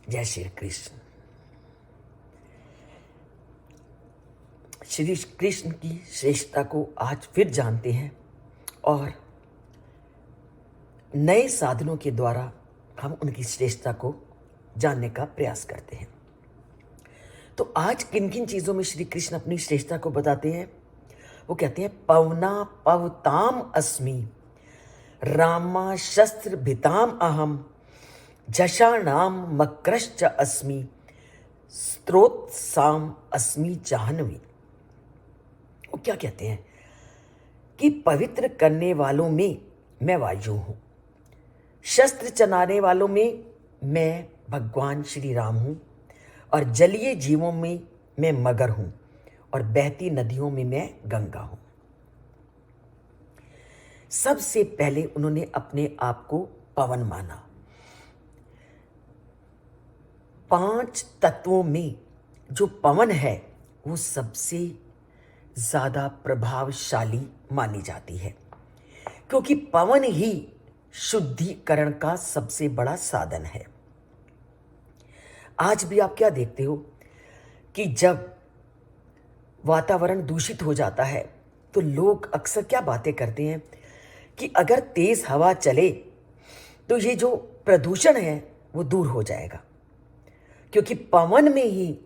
जय श्री कृष्ण। श्री कृष्ण की श्रेष्ठता को आज फिर जानते हैं और नए साधनों के द्वारा हम उनकी श्रेष्ठता को जानने का प्रयास करते हैं। तो आज किन किन चीजों में श्री कृष्ण अपनी श्रेष्ठता को बताते हैं? वो कहते हैं पवना पवताम अस्मि, रामा शस्त्र भिताम अहम, जशाणाम मक्रश्च अस्मि, स्त्रोत्साम अस्मि जाह्नवी। वो क्या कहते हैं कि पवित्र करने वालों में मैं वायु हूं, शस्त्र चलाने वालों में मैं भगवान श्री राम हूं, और जलीय जीवों में मैं मगर हूं, और बहती नदियों में मैं गंगा हूं। सबसे पहले उन्होंने अपने आप को पवन माना। 5 तत्वों में जो पवन है वो सबसे ज्यादा प्रभावशाली मानी जाती है, क्योंकि पवन ही शुद्धिकरण का सबसे बड़ा साधन है। आज भी आप क्या देखते हो कि जब वातावरण दूषित हो जाता है तो लोग अक्सर क्या बातें करते हैं कि अगर तेज हवा चले तो ये जो प्रदूषण है वो दूर हो जाएगा, क्योंकि पवन में ही,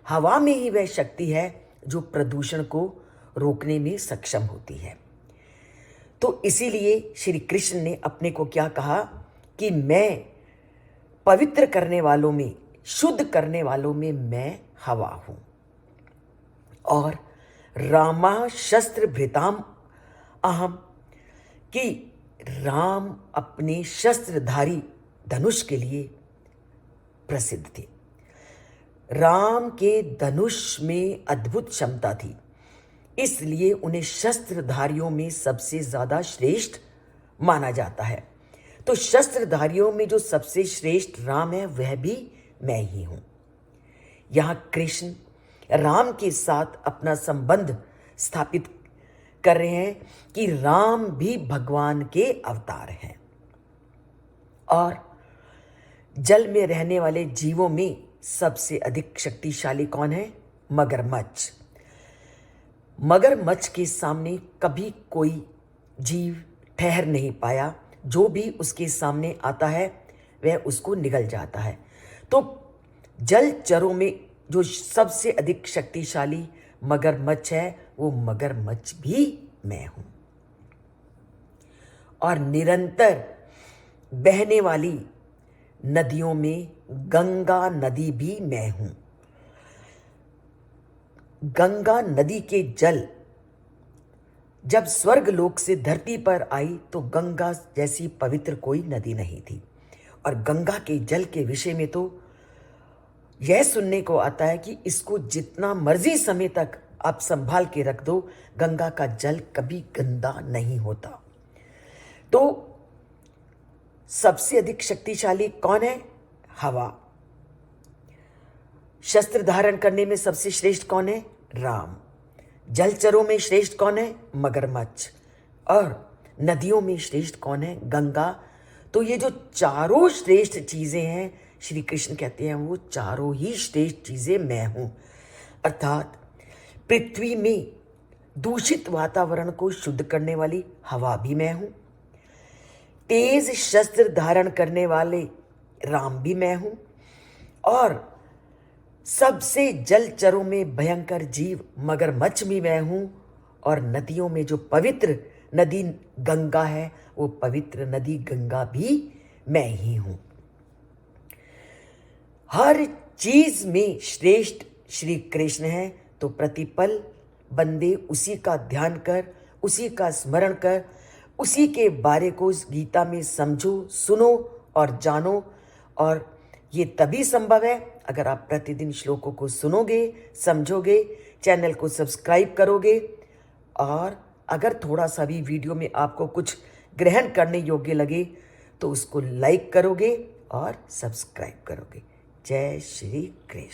हवा में ही वह शक्ति है जो प्रदूषण को रोकने में सक्षम होती है। तो इसीलिए श्री कृष्ण ने अपने को क्या कहा कि मैं पवित्र करने वालों में, शुद्ध करने वालों में मैं हवा हूं, और रामा शस्त्र भृताम अहम, कि राम अपने शस्त्रधारी धनुष के लिए प्रसिद्ध थे। राम के धनुष में अद्भुत क्षमता थी, इसलिए उन्हें शस्त्रधारियों में सबसे ज्यादा श्रेष्ठ माना जाता है। तो शस्त्रधारियों में जो सबसे श्रेष्ठ राम है वह भी मैं ही हूं। यहां कृष्ण राम के साथ अपना संबंध स्थापित कर रहे हैं कि राम भी भगवान के अवतार हैं। और जल में रहने वाले जीवों में सबसे अधिक शक्तिशाली कौन है? मगरमच्छ। मगरमच्छ के सामने कभी कोई जीव ठहर नहीं पाया, जो भी उसके सामने आता है वह उसको निगल जाता है। तो जलचरों में जो सबसे अधिक शक्तिशाली मगरमच्छ है वो मगरमच्छ भी मैं हूं। और निरंतर बहने वाली नदियों में गंगा नदी भी मैं हूं। गंगा नदी के जल जब स्वर्ग लोक से धरती पर आई तो गंगा जैसी पवित्र कोई नदी नहीं थी। और गंगा के जल के विषय में तो यह सुनने को आता है कि इसको जितना मर्जी समय तक आप संभाल के रख दो, गंगा का जल कभी गंदा नहीं होता। तो सबसे अधिक शक्तिशाली कौन है? हवा। शस्त्र धारण करने में सबसे श्रेष्ठ कौन है? राम। जलचरों में श्रेष्ठ कौन है? मगरमच्छ। और नदियों में श्रेष्ठ कौन है? गंगा। तो ये जो चारों श्रेष्ठ चीजें हैं, श्री कृष्ण कहते हैं वो चारों ही श्रेष्ठ चीजें मैं हूं। अर्थात पृथ्वी में दूषित वातावरण को शुद्ध करने वाली हवा भी मैं हूं, तेज शस्त्र धारण करने वाले राम भी मैं हूं, और सबसे जलचरों में भयंकर जीव मगरमच्छ भी मैं हूं, और नदियों में जो पवित्र नदी गंगा है वो पवित्र नदी गंगा भी मैं ही हूं। हर चीज में श्रेष्ठ श्री कृष्ण है। तो प्रतिपल बंदे उसी का ध्यान कर, उसी का स्मरण कर, उसी के बारे को इस गीता में समझो, सुनो और जानो। और ये तभी संभव है अगर आप प्रतिदिन श्लोकों को सुनोगे, समझोगे, चैनल को सब्सक्राइब करोगे, और अगर थोड़ा सा भी वीडियो में आपको कुछ ग्रहण करने योग्य लगे तो उसको लाइक करोगे और सब्सक्राइब करोगे। जय श्री कृष्ण।